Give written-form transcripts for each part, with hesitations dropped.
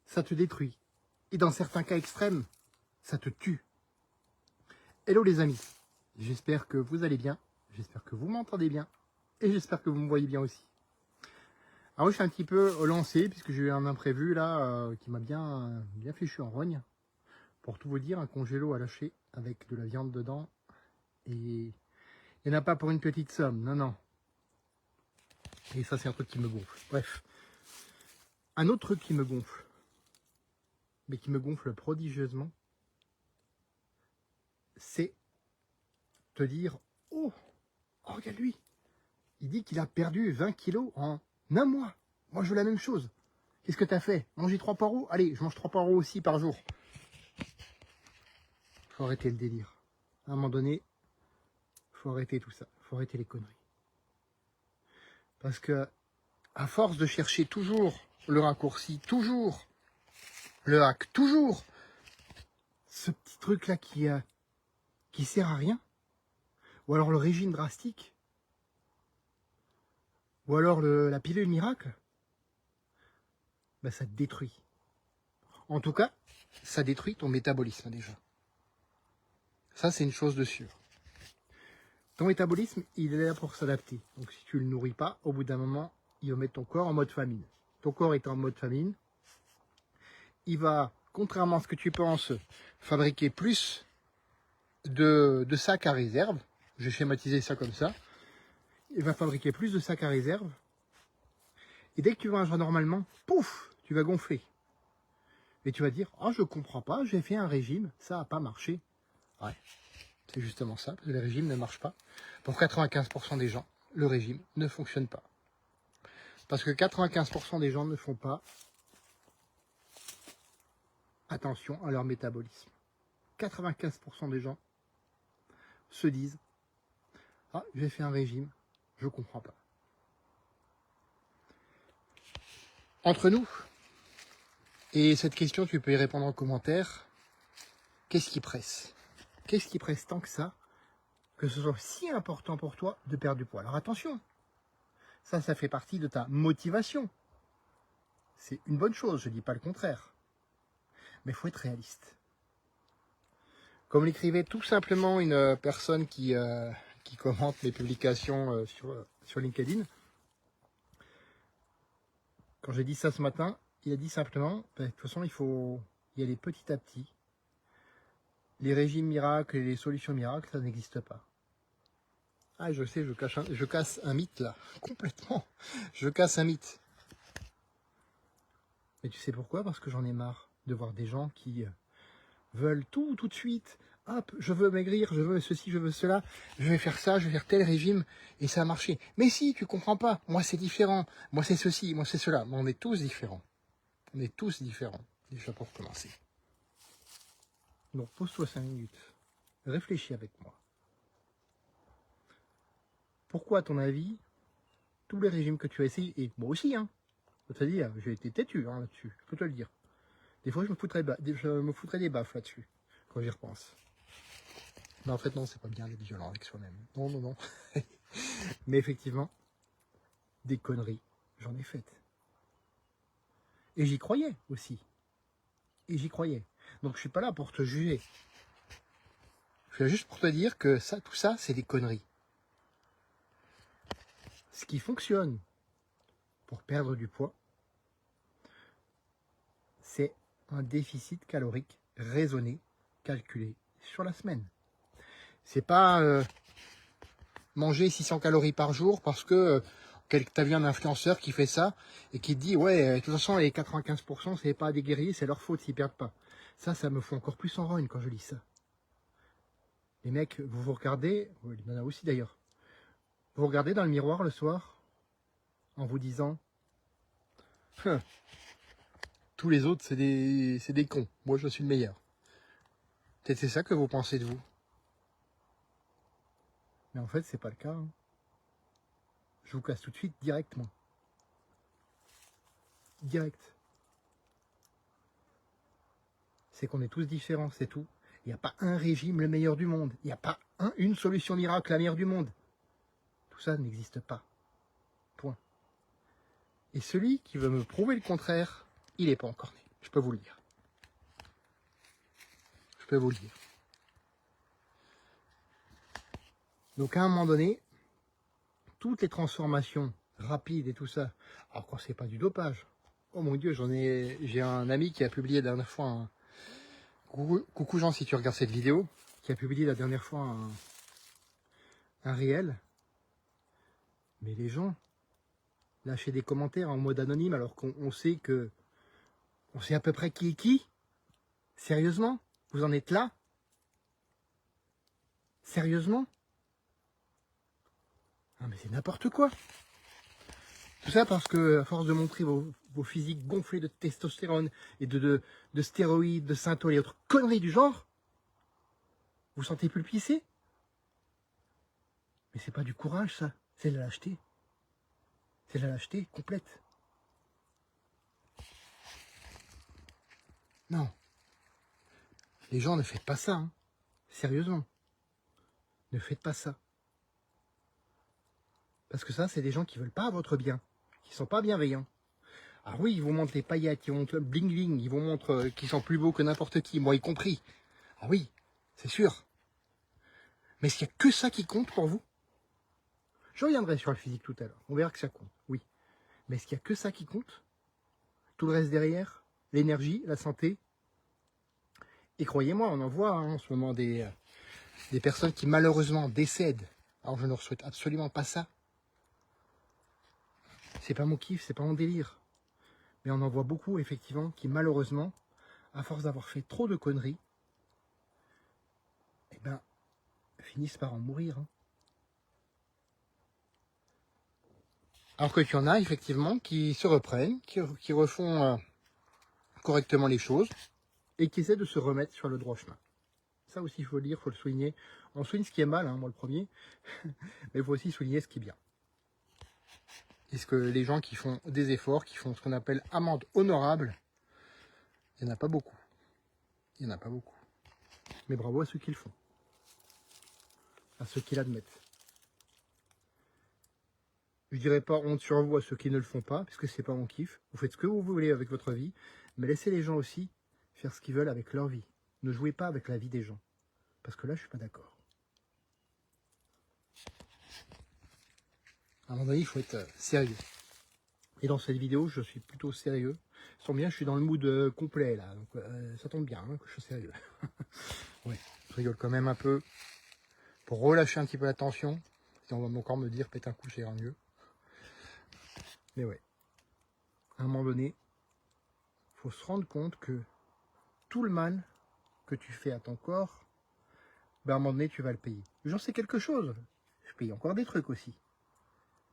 ça te détruit. Et dans certains cas extrêmes, ça te tue. Hello les amis, j'espère que vous allez bien, j'espère que vous m'entendez bien, et j'espère que vous me voyez bien aussi. Alors je suis un petit peu lancé, puisque j'ai eu un imprévu là, qui m'a bien fichu en rogne. Pour tout vous dire, un congélo à lâcher avec de la viande dedans, et il n'y en a pas pour une petite somme, non, non. Et ça c'est un truc qui me gonfle. Bref, un autre truc qui me gonfle, mais qui me gonfle prodigieusement, c'est te dire, oh, regarde lui, il dit qu'il a perdu 20 kilos en un mois. Moi je veux la même chose. Qu'est-ce que tu as fait? Manger 3 poireaux? Allez, je mange 3 poireaux aussi par jour. Faut arrêter le délire. À un moment donné, faut arrêter tout ça. Faut arrêter les conneries. Parce que, à force de chercher toujours le raccourci, toujours le hack, toujours ce petit truc là qui sert à rien, ou alors le régime drastique, ou alors la pilule miracle, ben ça te détruit. En tout cas, ça détruit ton métabolisme déjà. Ça, c'est une chose de sûre. Ton métabolisme, il est là pour s'adapter. Donc si tu ne le nourris pas, au bout d'un moment, il va mettre ton corps en mode famine. Ton corps est en mode famine. Il va, contrairement à ce que tu penses, fabriquer plus de sacs à réserve. Je vais schématiser ça comme ça. Il va fabriquer plus de sacs à réserve. Et dès que tu mangeras normalement, pouf, tu vas gonfler. Et tu vas dire, oh, je comprends pas, j'ai fait un régime, ça n'a pas marché. Ouais, c'est justement ça, parce que le régime ne marche pas. Pour 95% des gens, le régime ne fonctionne pas. Parce que 95% des gens ne font pas attention à leur métabolisme. 95% des gens se disent, ah, j'ai fait un régime, je comprends pas. Entre nous, et cette question, tu peux y répondre en commentaire, qu'est-ce qui presse? Qu'est-ce qui presse tant que ça, que ce soit si important pour toi de perdre du poids? Alors attention, ça fait partie de ta motivation. C'est une bonne chose, je ne dis pas le contraire. Mais il faut être réaliste. Comme l'écrivait tout simplement une personne qui commente mes publications sur LinkedIn, quand j'ai dit ça ce matin, il a dit simplement, de toute façon, il faut y aller petit à petit. Les régimes miracles et les solutions miracles, ça n'existe pas. Ah, je sais, je casse un mythe là, complètement. Je casse un mythe. Mais tu sais pourquoi? Parce que j'en ai marre de voir des gens qui veulent tout de suite. Hop, je veux maigrir, je veux ceci, je veux cela, je vais faire ça, je vais faire tel régime, et ça a marché. Mais si, tu comprends pas, moi c'est différent, moi c'est ceci, moi c'est cela. Mais on est tous différents. On est tous différents, déjà pour commencer. Donc pose-toi 5 minutes, réfléchis avec moi. Pourquoi, à ton avis, tous les régimes que tu as essayé, et moi aussi, hein, je te dire, j'ai été têtu hein, là-dessus, je peux te le dire. Des fois, je me foutrais des baffes là-dessus, quand j'y repense. Mais en fait, non, c'est pas bien d'être violent avec soi-même. Non, non, non. Mais effectivement, des conneries, j'en ai faites. Et j'y croyais aussi. Et j'y croyais. Donc je suis pas là pour te juger. Je suis là juste pour te dire que ça, tout ça, c'est des conneries. Ce qui fonctionne pour perdre du poids, c'est un déficit calorique raisonné, calculé sur la semaine. C'est pas manger 600 calories par jour parce que tu as vu un influenceur qui fait ça et qui te dit ouais, de toute façon les 95% c'est pas des guerriers, c'est leur faute s'ils perdent pas. Ça me fout encore plus en rogne quand je lis ça. Les mecs, vous vous regardez, il y en a aussi d'ailleurs, vous vous regardez dans le miroir le soir en vous disant tous les autres c'est des cons, moi je suis le meilleur. Peut-être c'est ça que vous pensez de vous. Mais en fait c'est pas le cas. Hein. Je vous casse tout de suite directement. Direct. C'est qu'on est tous différents, c'est tout. Il n'y a pas un régime le meilleur du monde. Il n'y a pas une solution miracle la meilleure du monde. Tout ça n'existe pas. Point. Et celui qui veut me prouver le contraire, il n'est pas encore né. Je peux vous le dire. Je peux vous le dire. Donc à un moment donné, toutes les transformations rapides et tout ça, alors quand c'est pas du dopage, oh mon Dieu, j'ai un ami qui a publié la dernière fois coucou Jean si tu regardes cette vidéo, qui a publié la dernière fois un réel, mais les gens lâchaient des commentaires en mode anonyme alors qu'on sait que on sait à peu près qui est qui. Sérieusement, vous en êtes là? Sérieusement? Ah mais c'est n'importe quoi. Tout ça parce que, à force de montrer vos physiques gonflés de testostérone et de stéroïdes, de synthol et autres conneries du genre, vous sentez plus le pisser? Mais c'est pas du courage, ça. C'est de la lâcheté. C'est de la lâcheté complète. Non. Les gens, ne faites pas ça. Hein. Sérieusement. Ne faites pas ça. Parce que ça, c'est des gens qui veulent pas votre bien. Qui sont pas bienveillants. Ah oui, ils vous montrent les paillettes, ils vous montrent le bling bling, ils vous montrent qu'ils sont plus beaux que n'importe qui, moi y compris. Ah oui, c'est sûr. Mais est-ce qu'il n'y a que ça qui compte pour vous? Je reviendrai sur le physique tout à l'heure. On verra que ça compte, oui. Mais est-ce qu'il n'y a que ça qui compte? Tout le reste derrière? L'énergie, la santé? Et croyez-moi, on en voit hein, en ce moment des personnes qui malheureusement décèdent. Alors je ne leur souhaite absolument pas ça. C'est pas mon kiff, c'est pas mon délire. Mais on en voit beaucoup, effectivement, qui malheureusement, à force d'avoir fait trop de conneries, eh ben, finissent par en mourir. Hein. Alors qu'il y en a, effectivement, qui se reprennent, qui refont correctement les choses, et qui essaient de se remettre sur le droit chemin. Ça aussi, il faut le dire, il faut le souligner. On souligne ce qui est mal, hein, moi le premier, mais il faut aussi souligner ce qui est bien. Est-ce que les gens qui font des efforts, qui font ce qu'on appelle amende honorable, il n'y en a pas beaucoup. Il n'y en a pas beaucoup. Mais bravo à ceux qui le font. À ceux qui l'admettent. Je dirais pas honte sur vous à ceux qui ne le font pas, puisque c'est pas mon kiff. Vous faites ce que vous voulez avec votre vie, mais laissez les gens aussi faire ce qu'ils veulent avec leur vie. Ne jouez pas avec la vie des gens. Parce que là, je suis pas d'accord. À un moment donné, il faut être sérieux. Et dans cette vidéo, je suis plutôt sérieux. Sans bien, je suis dans le mood complet là. Donc, ça tombe bien hein, que je sois sérieux. Ouais, je rigole quand même un peu pour relâcher un petit peu la tension. Si on va encore me dire pète un coup, ça ira mieux. Mais ouais, à un moment donné, il faut se rendre compte que tout le mal que tu fais à ton corps, ben à un moment donné, tu vas le payer. J'en sais quelque chose. Je paye encore des trucs aussi.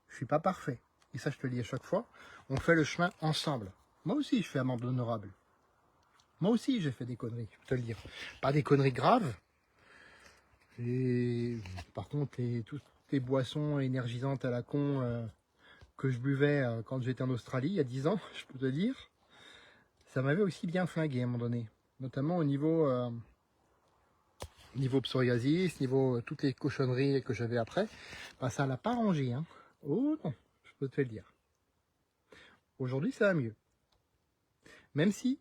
Je suis pas parfait. Et ça, je te le dis à chaque fois. On fait le chemin ensemble. Moi aussi, je fais amende honorable. Moi aussi, j'ai fait des conneries, je peux te le dire. Pas des conneries graves. Et par contre, toutes les boissons énergisantes à la con que je buvais quand j'étais en Australie, il y a 10 ans, je peux te dire, ça m'avait aussi bien flingué à un moment donné. Notamment au niveau psoriasis, niveau toutes les cochonneries que j'avais après. Ben, ça l'a pas rangé. Hein. Oh non, je peux te le dire. Aujourd'hui, ça va mieux. Même si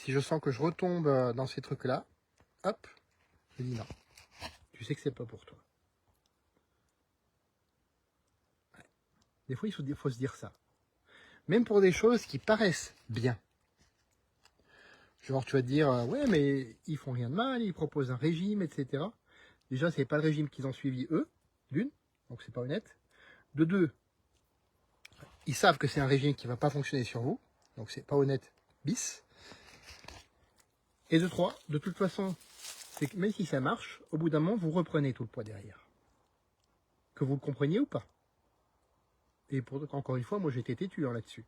je sens que je retombe dans ces trucs-là, hop, je dis non. Tu sais que c'est pas pour toi. Ouais. Des fois, il faut se dire ça. Même pour des choses qui paraissent bien. Genre, tu vas te dire, ouais, mais ils font rien de mal, ils proposent un régime, etc. Déjà, c'est pas le régime qu'ils ont suivi eux, d'une, donc c'est pas honnête. De deux, ils savent que c'est un régime qui va pas fonctionner sur vous, donc c'est pas honnête, bis. Et de trois, de toute façon, c'est que même si ça marche, au bout d'un moment, vous reprenez tout le poids derrière. Que vous le compreniez ou pas. Et encore une fois, moi j'étais têtu hein, là-dessus.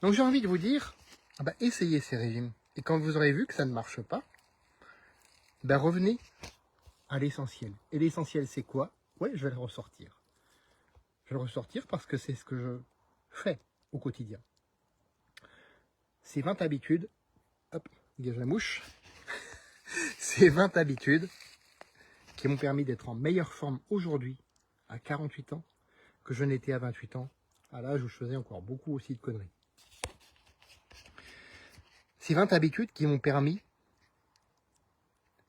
Donc j'ai envie de vous dire, bah, essayez ces régimes. Et quand vous aurez vu que ça ne marche pas, bah, revenez à l'essentiel. Et l'essentiel c'est quoi? Ouais, je vais le ressortir. Je vais le ressortir parce que c'est ce que je fais au quotidien. Ces 20 habitudes, hop, dégage la mouche, ces 20 habitudes qui m'ont permis d'être en meilleure forme aujourd'hui, à 48 ans, que je n'étais à 28 ans, à l'âge où je faisais encore beaucoup aussi de conneries. Ces 20 habitudes qui m'ont permis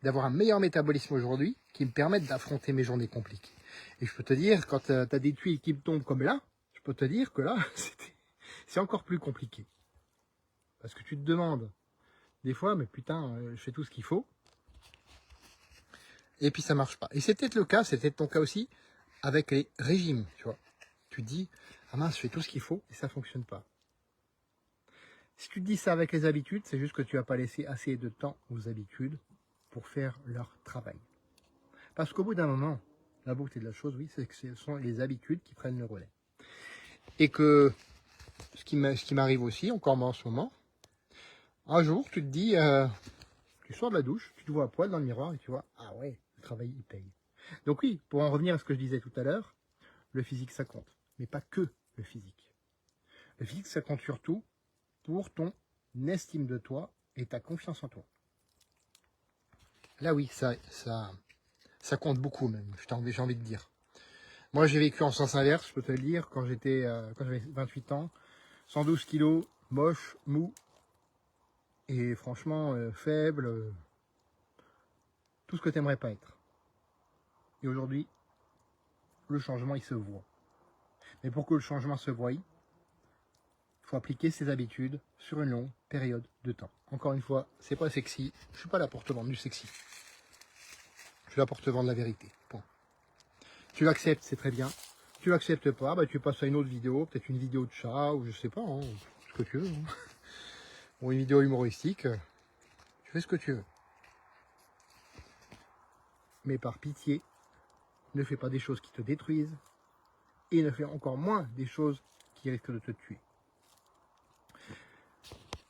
d'avoir un meilleur métabolisme aujourd'hui, qui me permettent d'affronter mes journées compliquées. Et je peux te dire, quand tu as des tuiles qui me tombent comme là, je peux te dire que là, c'est encore plus compliqué. Parce que tu te demandes, des fois, mais putain, je fais tout ce qu'il faut. Et puis ça marche pas. Et c'est peut-être le cas, c'est peut-être ton cas aussi, avec les régimes, tu vois. Tu te dis, ah mince, je fais tout ce qu'il faut, et ça fonctionne pas. Si tu te dis ça avec les habitudes, c'est juste que tu n'as pas laissé assez de temps aux habitudes pour faire leur travail. Parce qu'au bout d'un moment, la beauté de la chose, oui, c'est que ce sont les habitudes qui prennent le relais. Et que ce qui m'arrive aussi, encore moi en ce moment, un jour, tu te dis, tu sors de la douche, tu te vois à poil dans le miroir et tu vois, ah ouais, le travail, il paye. Donc oui, pour en revenir à ce que je disais tout à l'heure, le physique, ça compte. Mais pas que le physique. Le physique, ça compte surtout pour ton estime de toi et ta confiance en toi. Là, oui, ça compte beaucoup même, j'ai envie de dire. Moi, j'ai vécu en sens inverse, je peux te le dire, quand j'avais 28 ans, 112 kilos, moche, mou, et franchement, faible, tout ce que tu n'aimerais pas être. Et aujourd'hui, le changement, il se voit. Mais pour que le changement se voie, il faut appliquer ses habitudes sur une longue période de temps. Encore une fois, c'est pas sexy, je suis pas là pour te vendre du sexy. Je suis là pour te vendre la vérité. Point. Tu l'acceptes, c'est très bien. Tu l'acceptes pas, bah tu passes à une autre vidéo, peut-être une vidéo de chat, ou je sais pas, hein, ce que tu veux. Hein. Ou une vidéo humoristique, tu fais ce que tu veux. Mais par pitié, ne fais pas des choses qui te détruisent, et ne fais encore moins des choses qui risquent de te tuer.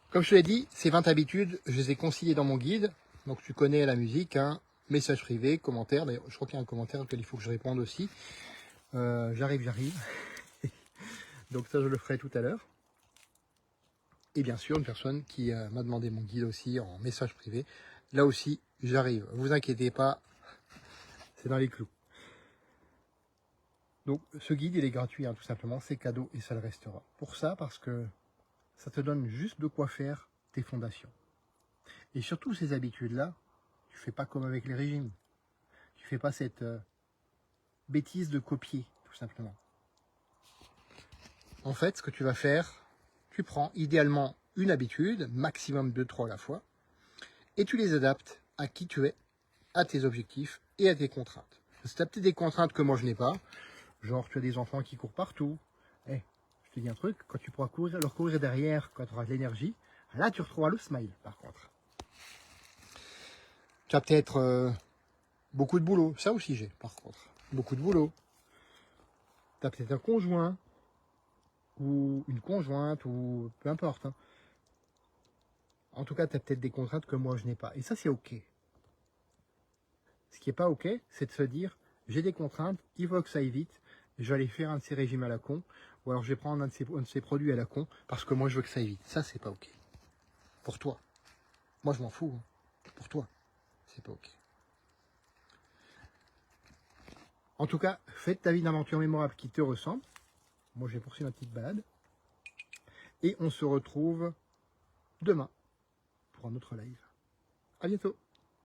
Comme je te l'ai dit, ces 20 habitudes, je les ai conciliées dans mon guide, donc tu connais la musique, hein, message privé, commentaire, d'ailleurs je crois qu'il y a un commentaire auquel il faut que je réponde aussi. J'arrive. Donc ça, je le ferai tout à l'heure. Et bien sûr, une personne qui m'a demandé mon guide aussi en message privé. Là aussi, j'arrive. Vous inquiétez pas, c'est dans les clous. Donc ce guide, il est gratuit, hein, tout simplement. C'est cadeau et ça le restera. Pour ça, parce que ça te donne juste de quoi faire tes fondations. Et surtout, ces habitudes-là, tu fais pas comme avec les régimes. Tu fais pas cette bêtise de copier, tout simplement. En fait, ce que tu vas faire, tu prends idéalement une habitude, maximum 2-3 à la fois, et tu les adaptes à qui tu es, à tes objectifs et à tes contraintes. Si tu as peut-être des contraintes que moi je n'ai pas, genre tu as des enfants qui courent partout, je te dis un truc, quand tu pourras leur courir derrière, quand tu auras de l'énergie, là tu retrouveras le smile par contre. Tu as peut-être beaucoup de boulot, ça aussi j'ai par contre, beaucoup de boulot. Tu as peut-être un conjoint, ou une conjointe, ou peu importe. Hein. En tout cas, tu as peut-être des contraintes que moi je n'ai pas. Et ça, c'est ok. Ce qui n'est pas ok, c'est de se dire, j'ai des contraintes, il faut que ça aille vite, je vais aller faire un de ces régimes à la con, ou alors je vais prendre un de ces produits à la con, parce que moi je veux que ça aille vite. Ça, c'est pas ok. Pour toi. Moi, je m'en fous. Hein. Pour toi, c'est pas ok. En tout cas, faites ta vie d'aventure mémorable qui te ressemble. Moi, j'ai poursuivi ma petite balade. Et on se retrouve demain pour un autre live. À bientôt.